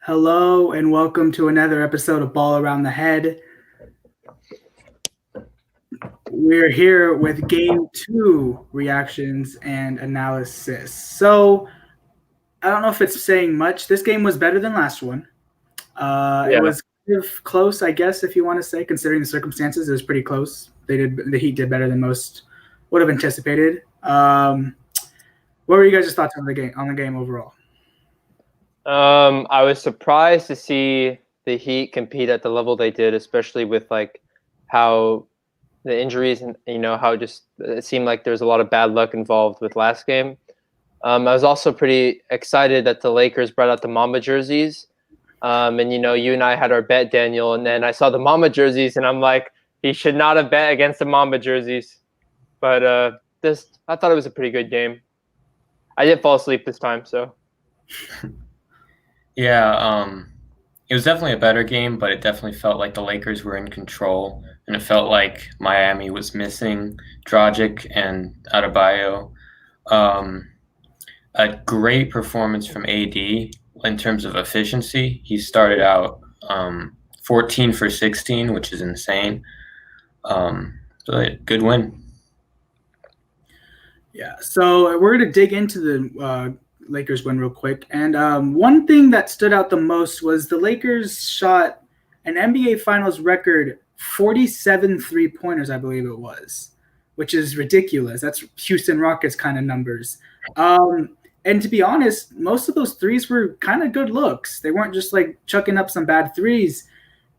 Hello and welcome to another episode of Ball Around the Head. We're here with Game 2 reactions and analysis. So, I don't know if it's saying much. This game was better than last one. It was kind of close, I guess, if you want to say, considering the circumstances. It was pretty close. The Heat did better than most would have anticipated. What were you guys' thoughts on the game overall? I was surprised to see the Heat compete at the level they did, especially with like how the injuries and how just it seemed like there's a lot of bad luck involved with last game. I was also pretty excited that the Lakers brought out the Mamba jerseys. And you and I had our bet, Daniel, and then I saw the Mamba jerseys, and I'm like, he should not have bet against the Mamba jerseys. But I thought it was a pretty good game. I didn't fall asleep this time, so. Yeah, it was definitely a better game, but it definitely felt like the Lakers were in control, and it felt like Miami was missing Dragic and Adebayo. A great performance from AD in terms of efficiency. He started out 14 for 16, which is insane. So good win. Yeah, so we're going to dig into the Lakers win real quick. And one thing that stood out the most was the Lakers shot an NBA Finals record 47 three-pointers, I believe it was, which is ridiculous. That's Houston Rockets kind of numbers. And to be honest, most of those threes were kind of good looks. They weren't just like chucking up some bad threes.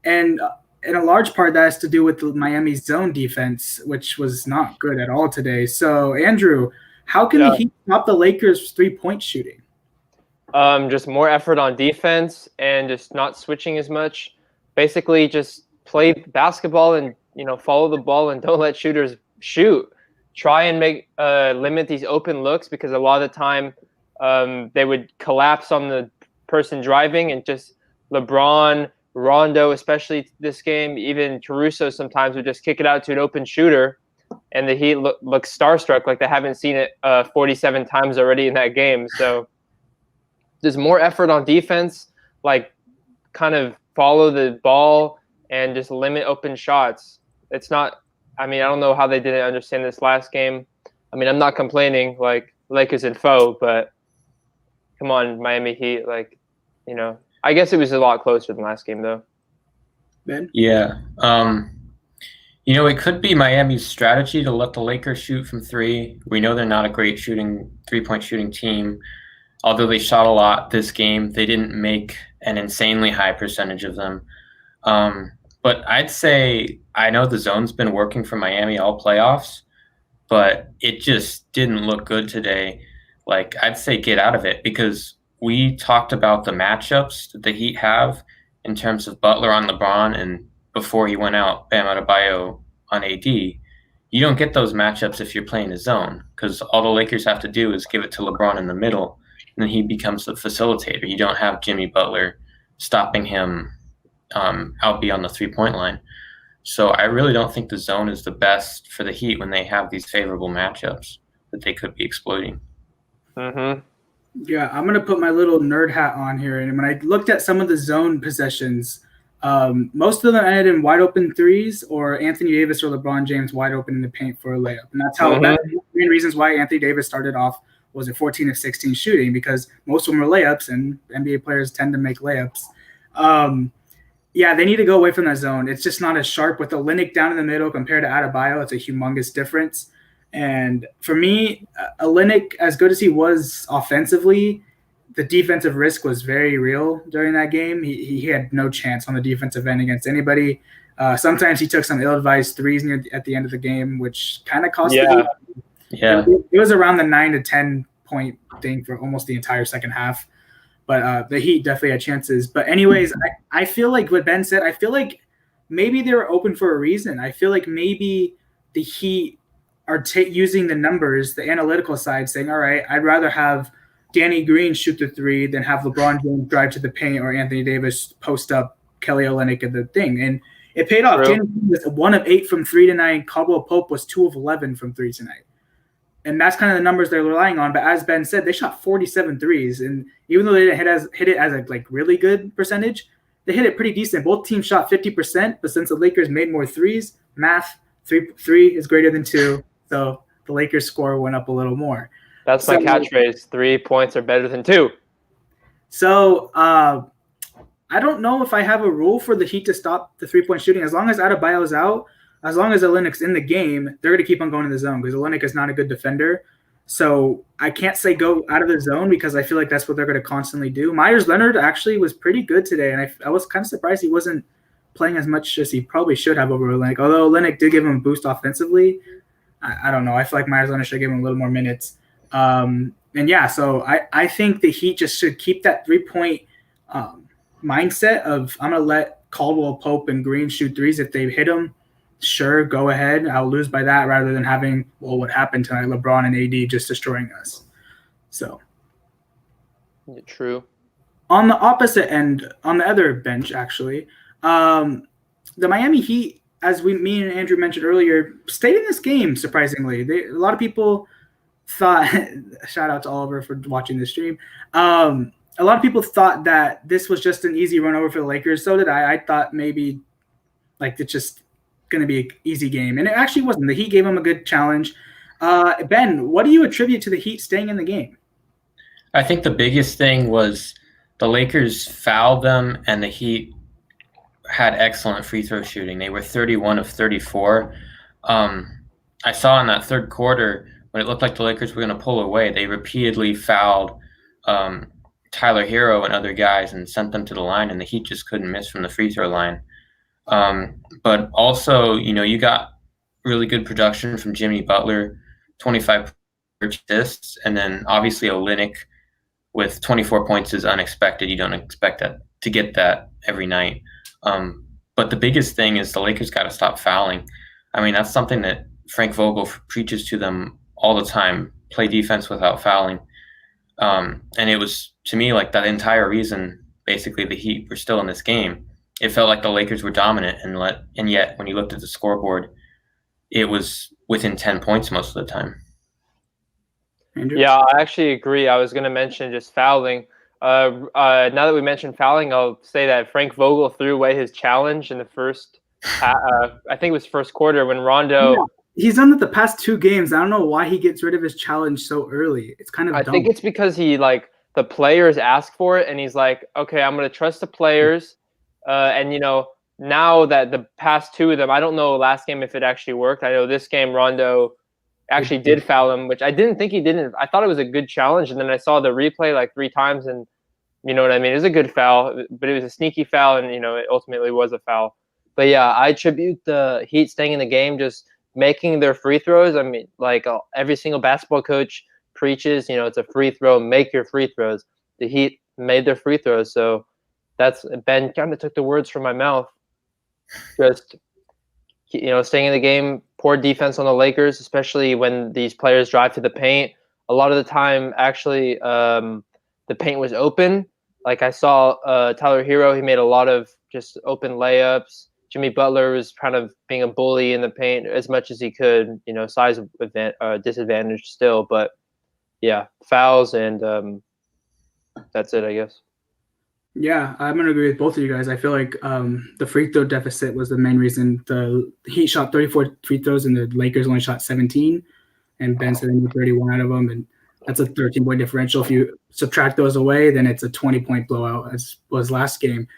And in a large part, that has to do with Miami's zone defense, which was not good at all today. So, Andrew, how can the Heat stop the Lakers' three-point shooting? Just more effort on defense and just not switching as much. Basically, just play basketball and follow the ball and don't let shooters shoot. Try and limit these open looks, because a lot of the time they would collapse on the person driving, and just LeBron, Rondo, especially this game, even Caruso sometimes would just kick it out to an open shooter, and the Heat look starstruck, like they haven't seen it 47 times already in that game. So there's more effort on defense, like kind of follow the ball and just limit open shots. It's not, I don't know how they didn't understand this last game. I'm not complaining, like Lakers and foe, but come on, Miami Heat, I guess it was a lot closer than last game, though. Ben? Yeah. It could be Miami's strategy to let the Lakers shoot from three. We know they're not a great three-point shooting team. Although they shot a lot this game, they didn't make an insanely high percentage of them. But I'd say, I know the zone's been working for Miami all playoffs, but it just didn't look good today. Like, I'd say get out of it, because we talked about the matchups that the Heat have in terms of Butler on LeBron, and before he went out, Bam Adebayo on AD. You don't get those matchups if you're playing a zone, because all the Lakers have to do is give it to LeBron in the middle, and then he becomes the facilitator. You don't have Jimmy Butler stopping him out beyond the three-point line. So I really don't think the zone is the best for the Heat when they have these favorable matchups that they could be exploiting. Mm-hmm. Yeah, I'm going to put my little nerd hat on here. And when I looked at some of the zone possessions, most of them ended in wide open threes, or Anthony Davis or LeBron James wide open in the paint for a layup. And that's how that's the main reasons why Anthony Davis started off was at 14 of 16 shooting, because most of them were layups, and NBA players tend to make layups. Yeah, they need to go away from that zone. It's just not as sharp with Olynyk down in the middle compared to Adebayo. It's a humongous difference. And for me, Olynyk, as good as he was offensively, the defensive risk was very real during that game. He had no chance on the defensive end against anybody. Sometimes he took some ill-advised threes at the end of the game, which kind of cost the game. Yeah. It was around the 9 to 10 point thing for almost the entire second half. But the Heat definitely had chances. But anyways, I feel like what Ben said, I feel like maybe they were open for a reason. I feel like maybe the Heat are using the numbers, the analytical side, saying, all right, I'd rather have Danny Green shoot the three than have LeBron James drive to the paint or Anthony Davis post up Kelly Olynyk at the thing. And it paid off. Danny Green was 1 of 8 from 3 tonight. Caldwell Pope was 2 of 11 from 3 tonight. And that's kind of the numbers they're relying on. But as Ben said, they shot 47 threes. And even though they didn't hit it as a like really good percentage, they hit it pretty decent. Both teams shot 50%, but since the Lakers made more threes, math, three is greater than 2. So the Lakers score went up a little more. That's my catchphrase. 3 points are better than 2. So I don't know if I have a rule for the Heat to stop the 3-point shooting. As long as Adebayo's out, as long as Olynyk's in the game, they're going to keep on going to the zone because Olynyk is not a good defender. So I can't say go out of the zone because I feel like that's what they're going to constantly do. Myers Leonard actually was pretty good today, and I was kind of surprised he wasn't playing as much as he probably should have over Olynyk. Although Olynyk did give him a boost offensively, I don't know. I feel like Myers Leonard should give him a little more minutes. And yeah, so I think the Heat just should keep that 3-point mindset of I'm going to let Caldwell, Pope, and Green shoot threes. If they hit them, sure, go ahead. I'll lose by that rather than having, well, what happened tonight, LeBron and AD just destroying us. So true. On the opposite end, on the other bench, actually, the Miami Heat, as me and Andrew mentioned earlier, stayed in this game, surprisingly. A lot of people thought – shout out to Oliver for watching the stream. A lot of people thought that this was just an easy run over for the Lakers. So did I. I thought maybe like it's just going to be an easy game. And it actually wasn't. The Heat gave them a good challenge. Ben, what do you attribute to the Heat staying in the game? I think the biggest thing was the Lakers fouled them and the Heat had excellent free throw shooting. They were 31 of 34. I saw in that third quarter when it looked like the Lakers were going to pull away, they repeatedly fouled Tyler Hero and other guys and sent them to the line, and the Heat just couldn't miss from the free throw line. But also, you got really good production from Jimmy Butler, 25 assists, and then obviously Olynyk with 24 points is unexpected. You don't expect that to get that every night. But the biggest thing is the Lakers got to stop fouling. I mean, that's something that Frank Vogel preaches to them all the time, play defense without fouling. And it was, to me, like that entire reason, basically, the Heat were still in this game. It felt like the Lakers were dominant, and yet when you looked at the scoreboard, it was within 10 points most of the time. Andrew? Yeah, I actually agree. I was going to mention just fouling. Now that we mentioned fouling, I'll say that Frank Vogel threw away his challenge in the first, I think it was first quarter when Rondo. Yeah, he's done it the past 2 games. I don't know why he gets rid of his challenge so early. It's kind of dumb. I think it's because the players ask for it, and he's like, okay, I'm going to trust the players. And, now that the past 2 of them, I don't know last game if it actually worked. I know this game Rondo actually did foul him, which I didn't think he didn't. I thought it was a good challenge, and then I saw the replay like 3 times, and you know what I mean? It was a good foul, but it was a sneaky foul, and, it ultimately was a foul. But, yeah, I attribute the Heat staying in the game, just making their free throws. I mean, like every single basketball coach preaches, it's a free throw, make your free throws. The Heat made their free throws, so that's Ben kind of took the words from my mouth. Just, staying in the game, poor defense on the Lakers, especially when these players drive to the paint. A lot of the time, actually, the paint was open. Like I saw Tyler Hero, he made a lot of just open layups. Jimmy Butler was kind of being a bully in the paint as much as he could, size disadvantage still. But, yeah, fouls, and that's it, I guess. Yeah, I'm going to agree with both of you guys. I feel like the free throw deficit was the main reason. The Heat shot 34 free throws and the Lakers only shot 17. And Ben said they made 31 out of them. And that's a 13-point differential. If you subtract those away, then it's a 20-point blowout, as was last game.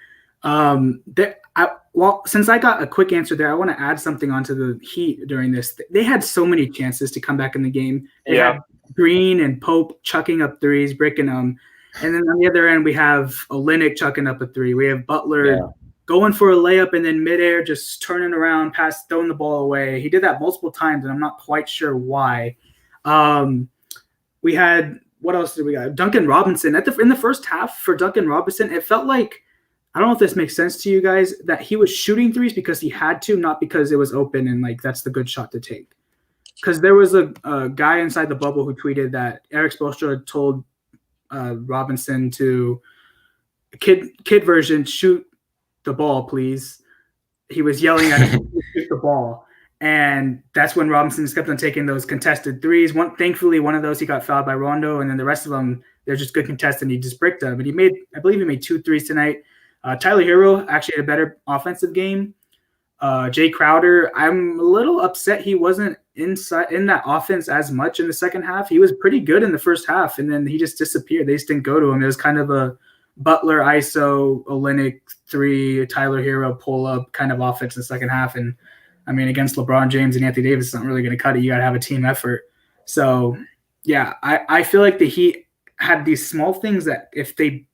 Since I got a quick answer there, I want to add something onto the Heat during this. They had so many chances to come back in the game. They had Green and Pope chucking up threes, breaking them. And then on the other end, we have Olynyk chucking up a 3. We have Butler going for a layup and then midair just turning around, throwing the ball away. He did that multiple times, and I'm not quite sure why. We had – what else did we got? Duncan Robinson. In the first half for Duncan Robinson, it felt like – I don't know if this makes sense to you guys – that he was shooting threes because he had to, not because it was open and, that's the good shot to take. Because there was a guy inside the bubble who tweeted that Eric Spoelstra told Robinson to kid version, shoot the ball, please. He was yelling at him to shoot the ball. And that's when Robinson just kept on taking those contested threes. Thankfully, one of those he got fouled by Rondo, and then the rest of them, they're just good contests, and he just bricked them. And I believe he made 2 threes tonight. Tyler Hero actually had a better offensive game. Jay Crowder, I'm a little upset he wasn't in that offense as much in the second half. He was pretty good in the first half, and then he just disappeared. They just didn't go to him. It was kind of a Butler, ISO, Olynyk 3, Tyler Hero pull-up kind of offense in the second half. And, I mean, against LeBron James and Anthony Davis, it's not really going to cut it. You got to have a team effort. So, yeah, I feel like the Heat had these small things that if the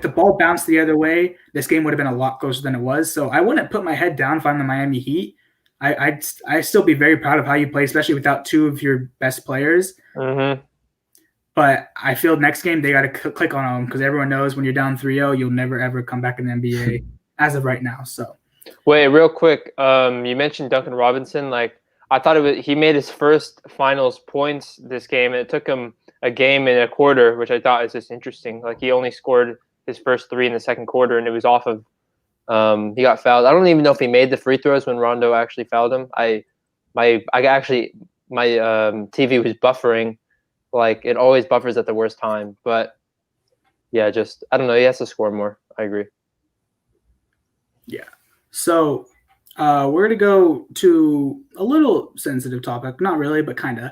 ball bounced the other way, this game would have been a lot closer than it was. So I wouldn't put my head down if I'm the Miami Heat. I'd still be very proud of how you play, especially without 2 of your best players. Mm-hmm. But I feel next game they got to click on them because everyone knows when you're down 3-0, you'll never, ever come back in the NBA as of right now. So. Wait, real quick. You mentioned Duncan Robinson. Like, I thought he made his first finals points this game, and it took him a game and a quarter, which I thought is just interesting. Like, he only scored his first 3 in the second quarter, and it was off of he got fouled. I don't even know if he made the free throws when Rondo actually fouled him. My TV was buffering. Like, it always buffers at the worst time. But yeah, just I don't know. He has to score more. I agree. Yeah. So we're going to go to a little sensitive topic. Not really, but kind of.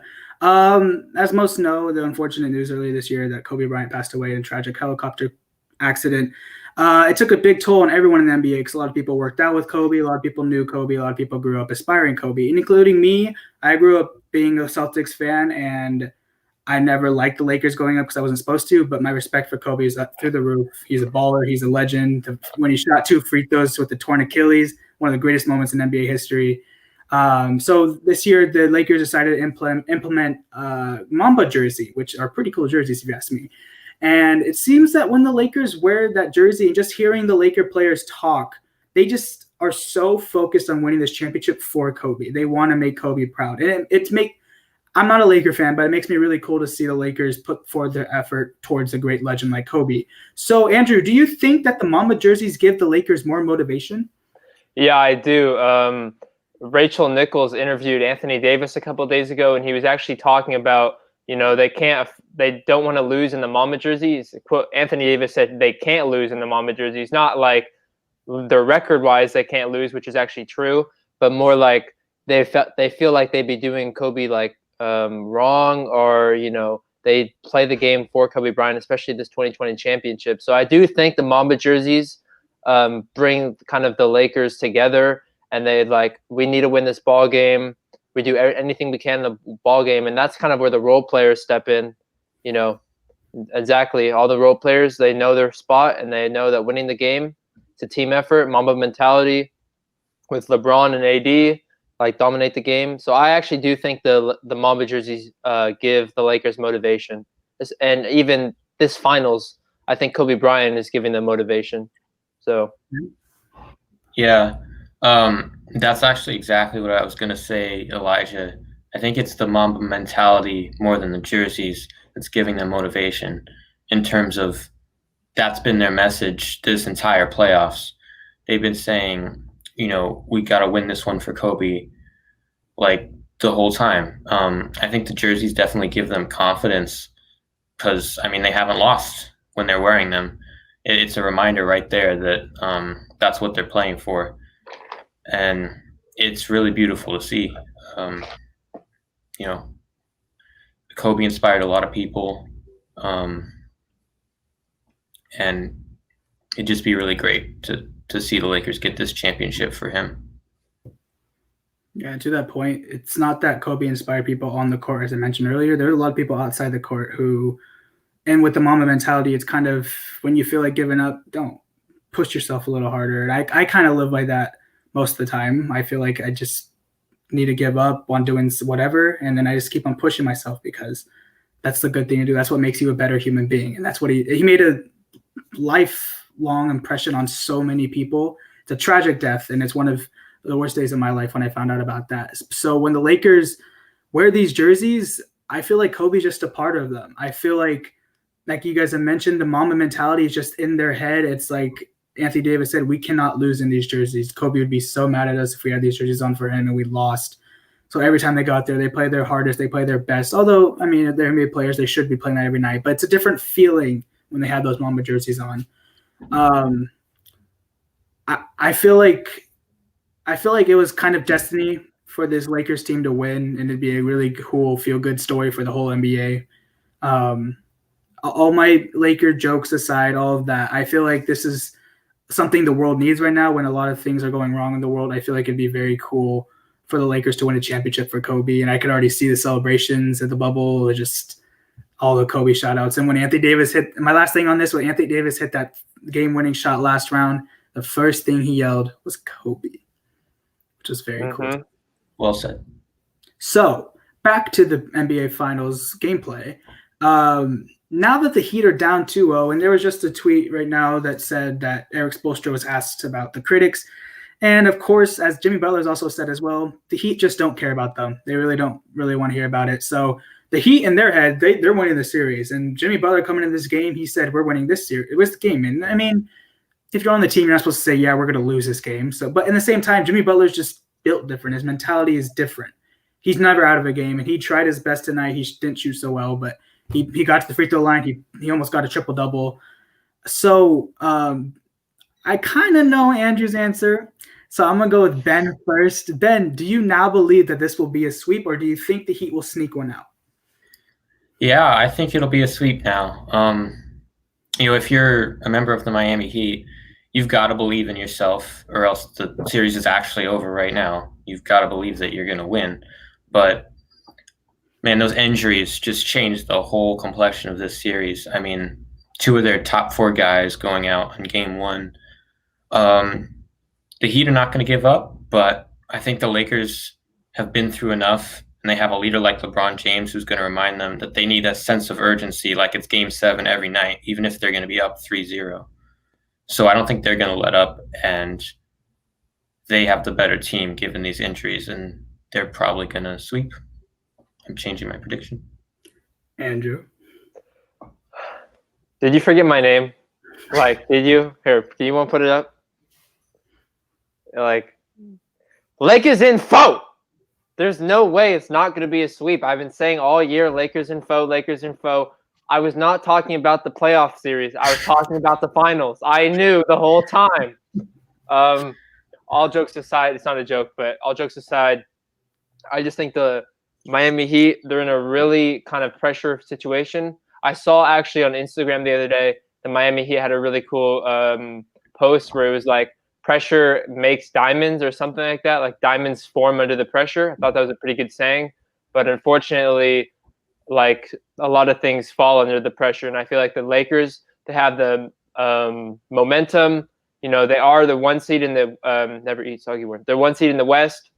As most know, the unfortunate news earlier this year that Kobe Bryant passed away in a tragic helicopter accident. It took a big toll on everyone in the NBA because a lot of people worked out with Kobe. A lot of people knew Kobe. A lot of people grew up aspiring Kobe, including me. I grew up being a Celtics fan, and I never liked the Lakers growing up because I wasn't supposed to, but my respect for Kobe is up through the roof. He's a baller. He's a legend. When he shot 2 free throws with the torn Achilles, one of the greatest moments in NBA history. So this year, the Lakers decided to implement Mamba jersey, which are pretty cool jerseys if you ask me. And it seems that when the Lakers wear that jersey and just hearing the Laker players talk, they just are so focused on winning this championship for Kobe. They want to make Kobe proud. And I'm not a Laker fan, but it makes me really cool to see the Lakers put forth their effort towards a great legend like Kobe. So, Andrew, do you think that the Mamba jerseys give the Lakers more motivation? Yeah, I do. Rachel Nichols interviewed Anthony Davis a couple of days ago, and he was actually talking about, they don't want to lose in the Mamba jerseys. Quote, Anthony Davis said they can't lose in the Mamba jerseys. Not like their record-wise they can't lose, which is actually true, but more like they feel like they'd be doing Kobe like wrong, or they play the game for Kobe Bryant, especially this 2020 championship. So I do think the Mamba jerseys bring kind of the Lakers together, and they we need to win this ball game. We do anything we can in the ball game, and that's kind of where the role players step in. Exactly, all the role players, they know their spot, and they know that winning the game, it's a team effort, Mamba mentality with LeBron and AD. Dominate the game. So I actually do think the Mamba jerseys give the Lakers motivation. And even this finals, I think Kobe Bryant is giving them motivation. So, yeah, that's actually exactly what I was going to say, Elijah. I think it's the Mamba mentality more than the jerseys that's giving them motivation in terms of that's been their message this entire playoffs. They've been saying, we got to win this one for Kobe, the whole time. I think the jerseys definitely give them confidence because, they haven't lost when they're wearing them. It's a reminder right there that that's what they're playing for. And it's really beautiful to see. Kobe inspired a lot of people. And it'd just be really great to see the Lakers get this championship for him. Yeah, to that point, it's not that Kobe inspired people on the court, as I mentioned earlier. There are a lot of people outside the court who, and with the Mamba mentality, it's kind of when you feel like giving up, don't push yourself a little harder. And I kind of live by that most of the time. I feel like I just need to give up on doing whatever, and then I just keep on pushing myself because that's the good thing to do. That's what makes you a better human being, and that's what he made a lifelong impression on so many people. It's a tragic death, and it's one of the worst days of my life when I found out about that. So when the Lakers wear these jerseys, I feel like Kobe's just a part of them. I feel like you guys have mentioned, the Mamba mentality is just in their head. It's like Anthony Davis said, we cannot lose in these jerseys. Kobe would be so mad at us if we had these jerseys on for him and we lost. So every time they go out there, they play their hardest, they play their best. Although, I mean, they're NBA players, they should be playing that every night, but it's a different feeling when they have those Mamba jerseys on. I feel like it was kind of destiny for this Lakers team to win, and it'd be a really cool, feel-good story for the whole NBA. All my Laker jokes aside, all of that, I feel like this is something the world needs right now when a lot of things are going wrong in the world. I feel like it'd be very cool for the Lakers to win a championship for Kobe, and I could already see the celebrations at the bubble, just all the Kobe shout-outs. And when Anthony Davis hit – my last thing on this, when Anthony Davis hit that game-winning shot last round, the first thing he yelled was Kobe, which was very cool. Well said. So, back to the NBA Finals gameplay. Now that the Heat are down 2-0, and there was just a tweet right now that said that Eric Spoelstra was asked about the critics. And, of course, as Jimmy Butler's also said as well, the Heat just don't care about them. They really don't want to hear about it. So, the Heat in their head, they're winning the series. And Jimmy Butler coming into this game, he said, we're winning this series. It was the game. And, I mean, if you're on the team, you're not supposed to say, yeah, we're going to lose this game. So, but in the same time, Jimmy Butler's just built different. His mentality is different. He's never out of a game, and he tried his best tonight. He didn't shoot so well, but he got to the free throw line. He almost got a triple-double. So I kind of know Andrew's answer. So I'm going to go with Ben first. Ben, do you now believe that this will be a sweep, or do you think the Heat will sneak one out? Yeah, I think it'll be a sweep now. If you're a member of the Miami Heat, you've got to believe in yourself, or else the series is actually over right now. You've got to believe that you're going to win. But, man, those injuries just changed the whole complexion of this series. I mean, 2 of their top 4 guys going out in game 1. The Heat are not going to give up, but I think the Lakers have been through enough, and they have a leader like LeBron James who's going to remind them that they need a sense of urgency like it's game 7 every night, even if they're going to be up 3-0. So I don't think they're going to let up, and they have the better team given these injuries, and they're probably going to sweep. I'm changing my prediction. Andrew. Did you forget my name? Did you? Here, do you want to put it up? Lakers info! There's no way it's not going to be a sweep. I've been saying all year, Lakers info, Lakers info. I was not talking about the playoff series. I was talking about the finals. I knew the whole time. All jokes aside, it's not a joke, but all jokes aside, I just think the Miami Heat, they're in a really kind of pressure situation. I saw actually on Instagram the other day, the Miami Heat had a really cool post where it was like, pressure makes diamonds or something like that. Like diamonds form under the pressure. I thought that was a pretty good saying. But unfortunately, like a lot of things fall under the pressure. And I feel like the Lakers, they have the momentum. They are the 1 seed in the never eat soggy word. They're 1 seed in the West.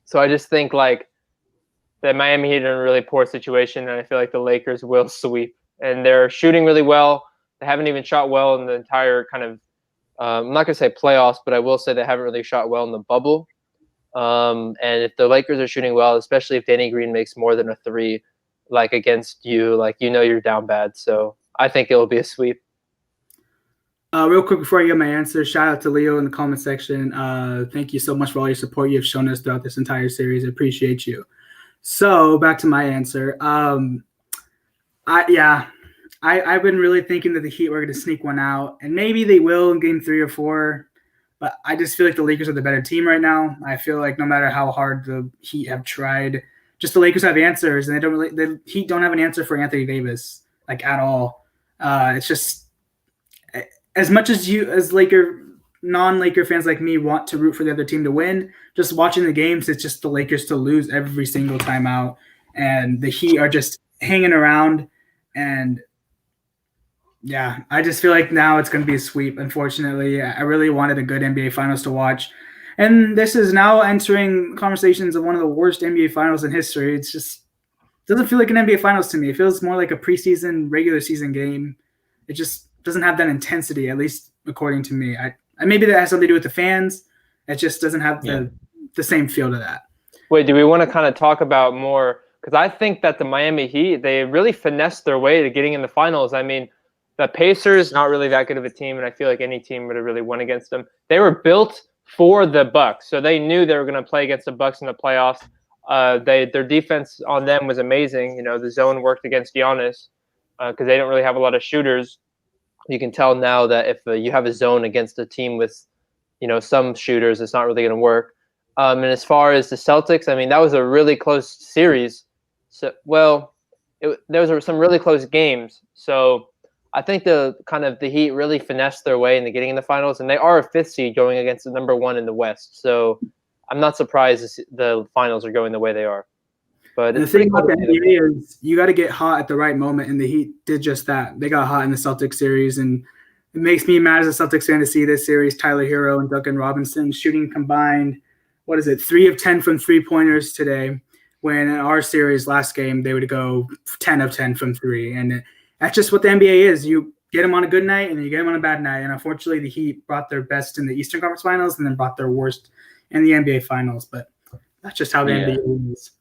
So I just think like the Miami Heat are in a really poor situation, and I feel like the Lakers will sweep. And they're shooting really well. They haven't even shot well in the entire kind of I'm not going to say playoffs, but I will say they haven't really shot well in the bubble. And if the Lakers are shooting well, especially if Danny Green makes more than a 3, like against you, you're down bad. So I think it will be a sweep. Real quick before I get my answer, shout out to Leo in the comment section. Thank you so much for all your support you have shown us throughout this entire series. I appreciate you. So back to my answer. I've been really thinking that the Heat were going to sneak one out, and maybe they will in game 3 or 4. But I just feel like the Lakers are the better team right now. I feel like no matter how hard the Heat have tried, just the Lakers have answers, and the Heat don't have an answer for Anthony Davis at all. It's just as much as non-Laker fans like me want to root for the other team to win. Just watching the games, it's just the Lakers to lose every single time out, and the Heat are just hanging around and. Yeah, I just feel like now it's going to be a sweep, unfortunately. I really wanted a good NBA Finals to watch. And this is now entering conversations of one of the worst NBA Finals in history. It doesn't feel like an NBA Finals to me. It feels more like a preseason, regular season game. It just doesn't have that intensity, at least according to me. Maybe that has something to do with the fans. It just doesn't have the same feel to that. Wait, do we want to kind of talk about more? Because I think that the Miami Heat, they really finessed their way to getting in the finals. I mean, the Pacers, not really that good of a team, and I feel like any team would have really won against them. They were built for the Bucks, so they knew they were going to play against the Bucks in the playoffs. their defense on them was amazing. You know, the zone worked against Giannis because they don't really have a lot of shooters. You can tell now that if you have a zone against a team with, you know, some shooters, it's not really going to work. And as far as the Celtics, I mean, that was a really close series. So, well, there was some really close games. So I think the Heat really finessed their way into getting in the finals, and they are a 5th seed going against the number 1 in the West. So I'm not surprised the finals are going the way they are. But the thing about the NBA is you got to get hot at the right moment, and the Heat did just that. They got hot in the Celtics series, and it makes me mad as a Celtics fan to see this series. Tyler Hero and Duncan Robinson shooting combined, 3 of 10 from 3-pointers today, when in our series last game they would go 10 of 10 from 3. And that's just what the NBA is. You get them on a good night, and then you get them on a bad night. And unfortunately, the Heat brought their best in the Eastern Conference Finals and then brought their worst in the NBA Finals. But that's just how the NBA is.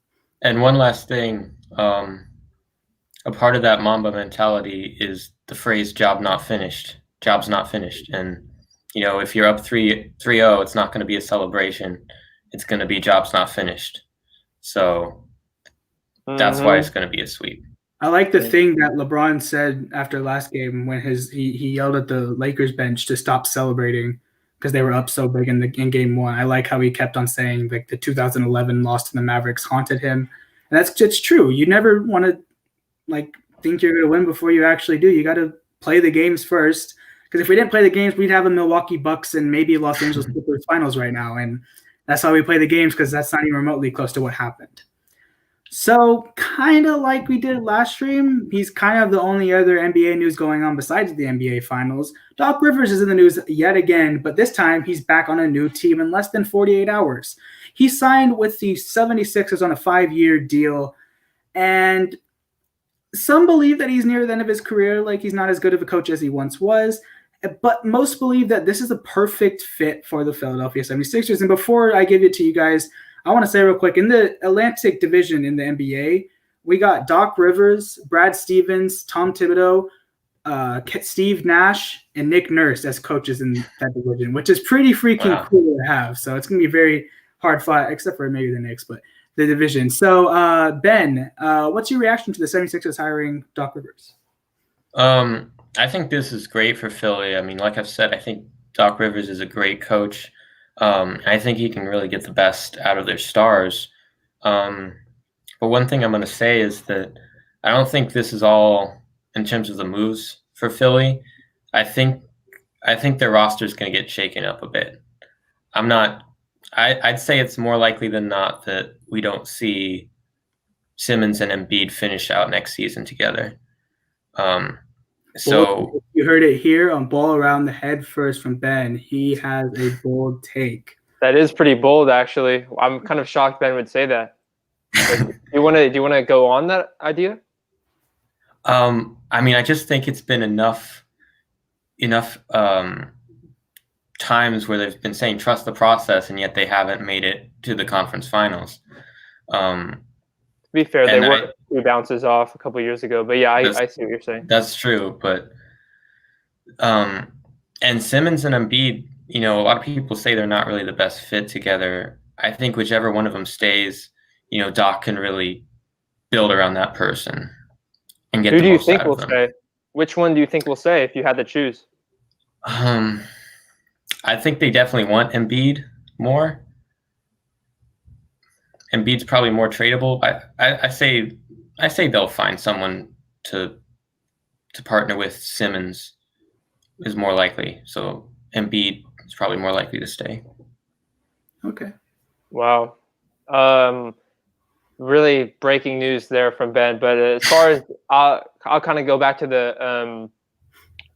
And one last thing, a part of that Mamba mentality is the phrase "job not finished." Job's not finished, and you know, if you're up 3-0, it's not going to be a celebration. It's going to be job's not finished. So that's why it's going to be a sweep. I like the thing that LeBron said after last game when he yelled at the Lakers bench to stop celebrating because they were up so big in game 1. I like how he kept on saying like the 2011 loss to the Mavericks haunted him, and it's true. You never want to like think you're going to win before you actually do. You got to play the games first, because if we didn't play the games, we'd have a Milwaukee Bucks and maybe Los Angeles Clippers finals right now, and that's how we play the games, because that's not even remotely close to what happened. So kind of like we did last stream, he's kind of the only other NBA news going on besides the NBA Finals. Doc Rivers is in the news yet again, but this time he's back on a new team in less than 48 hours. He signed with the 76ers on a 5-year deal, and some believe that he's near the end of his career, like he's not as good of a coach as he once was, but most believe that this is a perfect fit for the Philadelphia 76ers. And before I give it to you guys, I want to say real quick, in the Atlantic Division in the NBA, we got Doc Rivers, Brad Stevens, Tom Thibodeau, Steve Nash, and Nick Nurse as coaches in that division, which is pretty freaking cool to have. So it's going to be very hard fought, except for maybe the Knicks, but the division. So, Ben, what's your reaction to the 76ers hiring Doc Rivers? I think this is great for Philly. I mean, like I've said, I think Doc Rivers is a great coach. I think he can really get the best out of their stars. But one thing I'm going to say is that I don't think this is all in terms of the moves for Philly. I think their roster is going to get shaken up a bit. I'd say it's more likely than not that we don't see Simmons and Embiid finish out next season together. So you heard it here on Ball Around the Head first from Ben. He has a bold take. That is pretty bold, actually. I'm kind of shocked Ben would say that. Like, do you want to go on that idea? I mean, I just think it's been enough times where they've been saying trust the process, and yet they haven't made it to the conference finals. To be fair, they were 2 bounces off a couple of years ago, but yeah, I see what you're saying. That's true, but and Simmons and Embiid, you know, a lot of people say they're not really the best fit together. I think whichever one of them stays, you know, Doc can really build around that person and get. Who do you think will stay? Which one do you think will stay if you had to choose? I think they definitely want Embiid more. Embiid's probably more tradable. I say they'll find someone to partner with. Simmons is more likely, so Embiid is probably more likely to stay. Okay. Wow. Really breaking news there from Ben. But as far as I'll kind of go back to the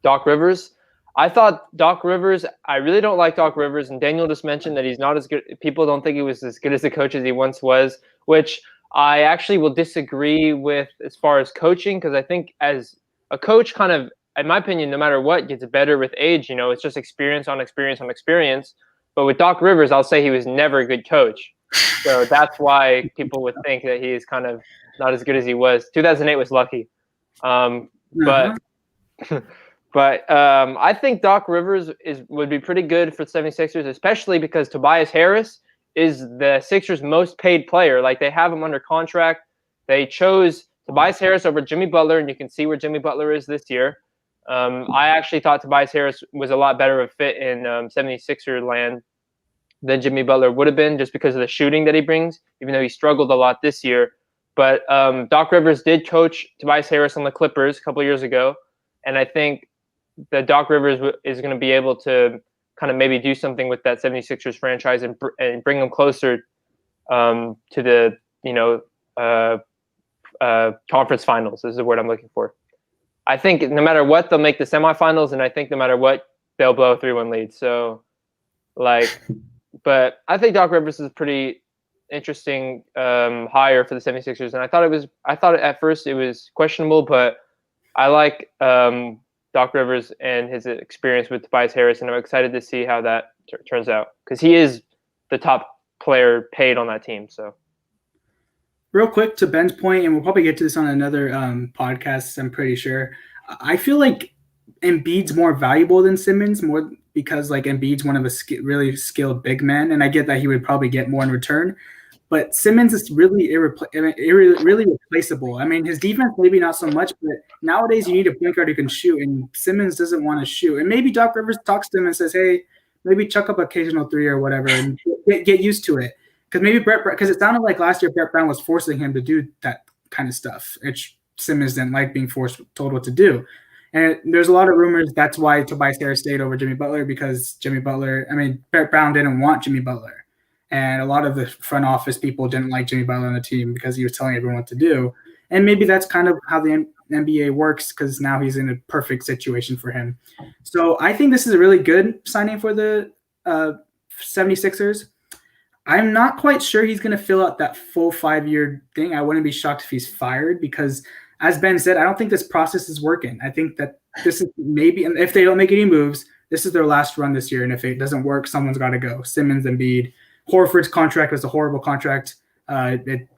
Doc Rivers. I thought Doc Rivers, I really don't like Doc Rivers, and Daniel just mentioned that he's not as good. People don't think he was as good as a coach as he once was, which I actually will disagree with as far as coaching, because I think as a coach, kind of, in my opinion, no matter what, gets better with age. You know, it's just experience on experience on experience. But with Doc Rivers, I'll say he was never a good coach. So that's why people would think that he is kind of not as good as he was. 2008 was lucky. But I think Doc Rivers would be pretty good for the 76ers, especially because Tobias Harris is the Sixers' most paid player. Like, they have him under contract. They chose Tobias Harris over Jimmy Butler, and you can see where Jimmy Butler is this year. I actually thought Tobias Harris was a lot better of a fit in 76er land than Jimmy Butler would have been, just because of the shooting that he brings, even though he struggled a lot this year. But Doc Rivers did coach Tobias Harris on the Clippers a couple years ago, and I think that Doc Rivers is going to be able to kind of maybe do something with that 76ers franchise and bring them closer to the conference finals is the word I'm looking for. I think no matter what, they'll make the semifinals, and I think no matter what, they'll blow a 3-1 lead. So, but I think Doc Rivers is a pretty interesting hire for the 76ers, and I thought at first it was questionable, but I like Doc Rivers and his experience with Tobias Harris, and I'm excited to see how that turns out, because he is the top player paid on that team. So, real quick to Ben's point, and we'll probably get to this on another podcast, I'm pretty sure. I feel like Embiid's more valuable than Simmons, more because like Embiid's one of a really skilled big men, and I get that he would probably get more in return. But Simmons is really really replaceable. I mean, his defense maybe not so much, but nowadays you need a point guard who can shoot, and Simmons doesn't want to shoot. And maybe Doc Rivers talks to him and says, "Hey, maybe chuck up occasional three or whatever, and get used to it." Because it sounded like last year Brett Brown was forcing him to do that kind of stuff, which Simmons didn't like being told what to do. And there's a lot of rumors that's why Tobias Harris stayed over Jimmy Butler, because Brett Brown didn't want Jimmy Butler. And a lot of the front office people didn't like Jimmy Butler on the team because he was telling everyone what to do. And maybe that's kind of how the NBA works, because now he's in a perfect situation for him. So I think this is a really good signing for the 76ers. I'm not quite sure he's going to fill out that full 5-year thing. I wouldn't be shocked if he's fired, because, as Ben said, I don't think this process is working. I think that this is maybe, and if they don't make any moves, this is their last run this year. And if it doesn't work, someone's got to go. Simmons, Embiid. Horford's contract was a horrible contract. They're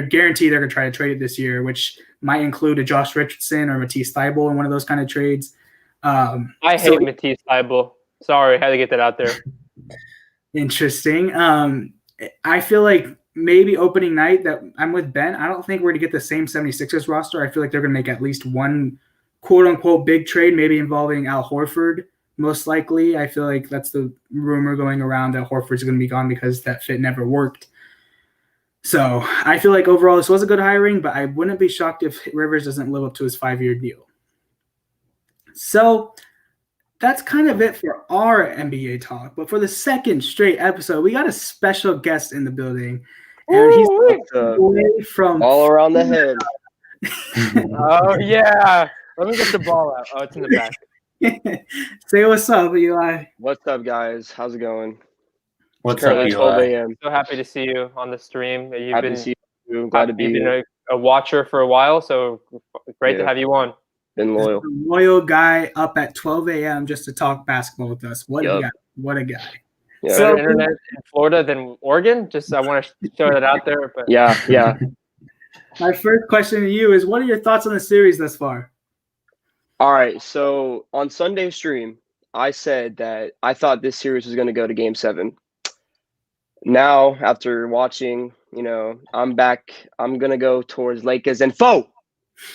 guaranteed they're going to try to trade it this year, which might include a Josh Richardson or Matisse Thybulle in one of those kind of trades. I hate Matisse Thybulle. Sorry, had to get that out there. Interesting. I feel like maybe opening night that I'm with Ben. I don't think we're going to get the same 76ers roster. I feel like they're going to make at least one quote-unquote big trade, maybe involving Al Horford. Most likely, I feel like that's the rumor going around, that Horford's going to be gone because that fit never worked. So I feel like overall this was a good hiring, but I wouldn't be shocked if Rivers doesn't live up to his 5-year deal. So that's kind of it for our NBA talk. But for the second straight episode, we got a special guest in the building. And he's away from all around the head. Oh, yeah. Let me get the ball out. Oh, it's in the back. Say what's up, Eli. What's up, guys? How's it going? What's up, Currently 12 Eli? a.m. So happy to see you on the stream. Happy to see you. Glad to be You've here. been a watcher for a while, so great to have you on. Been loyal. Loyal guy up at 12 a.m. just to talk basketball with us. What a guy. What a guy. Yeah. Better internet in Florida than Oregon. Just I want to throw that out there. But Yeah. My first question to you is, what are your thoughts on the series thus far? All right. So on Sunday's stream, I said that I thought this series was going to go to Game 7. Now, after watching, I'm back. I'm going to go towards Lakers and foe.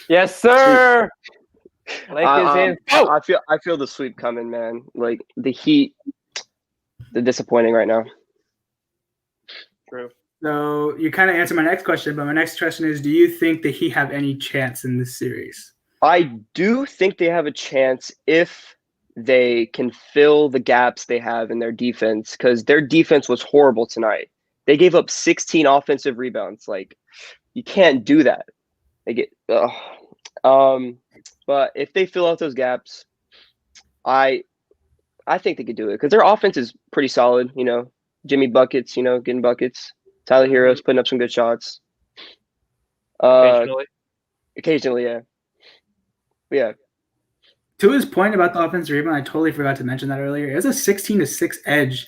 Yes, sir. Lakers and foe. I feel the sweep coming, man. Like the Heat, they're disappointing right now. True. So you kind of answered my next question, but my next question is, do you think that he have any chance in this series? I do think they have a chance if they can fill the gaps they have in their defense, because their defense was horrible tonight. They gave up 16 offensive rebounds. Like, you can't do that. But if they fill out those gaps, I think they could do it, because their offense is pretty solid. Jimmy buckets, getting buckets. Tyler Hero's putting up some good shots. Occasionally, yeah. But yeah. To his point about the offensive rebound, I totally forgot to mention that earlier. It was a 16-6 edge,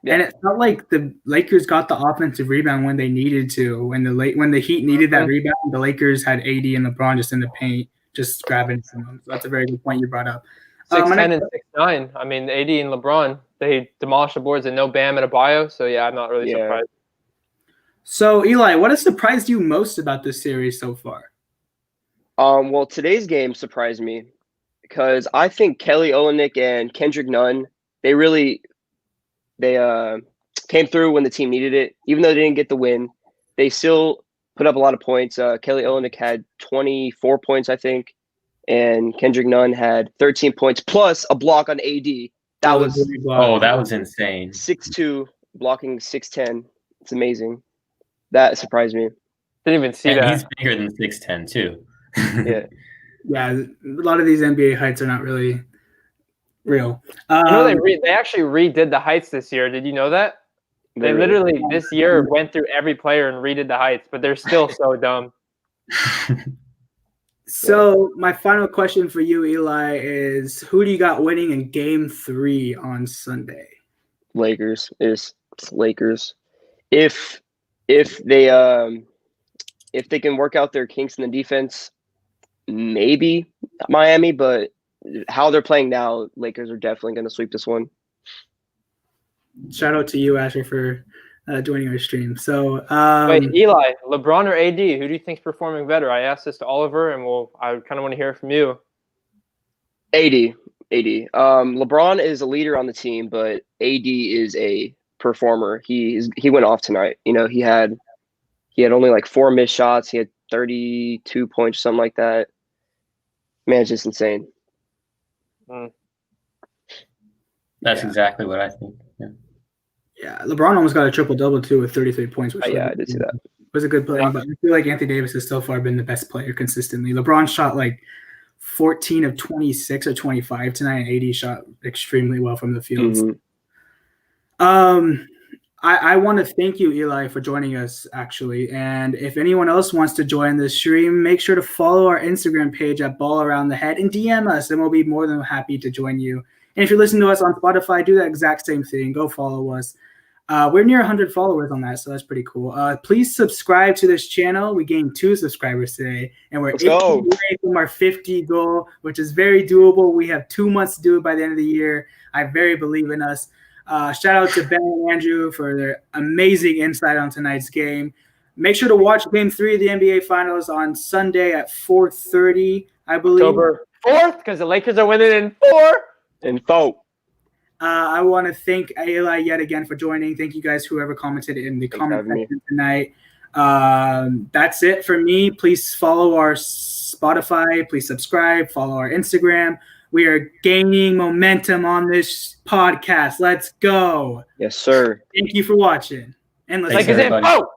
and it felt like the Lakers got the offensive rebound when they needed to. When the Heat needed that rebound, the Lakers had AD and LeBron just in the paint, just grabbing from them. So that's a very good point you brought up. 6'10" and 6'9". I mean, AD and LeBron, they demolished the boards and no Bam and Adebayo. So yeah, I'm not really Yeah. surprised. So Eli, what has surprised you most about this series so far? Well, today's game surprised me because I think Kelly Olynyk and Kendrick Nunn, they came through when the team needed it. Even though they didn't get the win, they still put up a lot of points. Kelly Olynyk had 24 points, I think, and Kendrick Nunn had 13 points plus a block on AD. That was that was insane. 6'2", blocking 6'10". It's amazing. That surprised me. Didn't even see And that. he's bigger than 6'10" too. Yeah. Yeah, a lot of these NBA heights are not really real. You know, they actually redid the heights this year. Did you know that? They literally this year went through every player and redid the heights, but they're still so dumb. So my final question for you, Eli, is who do you got winning in Game 3 on Sunday? Lakers. It's Lakers. If they can work out their kinks in the defense, maybe Miami, but how they're playing now, Lakers are definitely going to sweep this one. Shout out to you, Asher, for joining our stream. So, Wait, Eli, LeBron or AD? Who do you think's performing better? I asked this to Oliver, and I kind of want to hear it from you. AD. LeBron is a leader on the team, but AD is a performer. He went off tonight. You know, he had only like 4 missed shots. He had 32 points, something like that. Man, it's just insane. That's exactly what I think. Yeah, LeBron almost got a triple-double, too, with 33 points. Which I did see that. Was a good play, but I feel like Anthony Davis has so far been the best player consistently. LeBron shot like 14 of 26 or 25 tonight, and AD shot extremely well from the field. Mm-hmm. I want to thank you, Eli, for joining us, actually. And if anyone else wants to join the stream, make sure to follow our Instagram page at Ball Around the Head and DM us, and we'll be more than happy to join you. And if you're listening to us on Spotify, do that exact same thing. Go follow us. We're near 100 followers on that, so that's pretty cool. Please subscribe to this channel. We gained 2 subscribers today, and we're 8 away from our 50 goal, which is very doable. We have 2 months to do it by the end of the year. I very believe in us. Shout out to Ben and Andrew for their amazing insight on tonight's game. Make sure to watch Game 3 of the NBA Finals on Sunday at 4:30, I believe. October 4th, because the Lakers are winning in 4. And 4. I want to thank Eli yet again for joining. Thank you guys, whoever commented in the comment section tonight. That's it for me. Please follow our Spotify. Please subscribe. Follow our Instagram. We are gaining momentum on this podcast. Let's go. Yes, sir. Thank you for watching. And let's Thanks, Lakers in everybody. 4.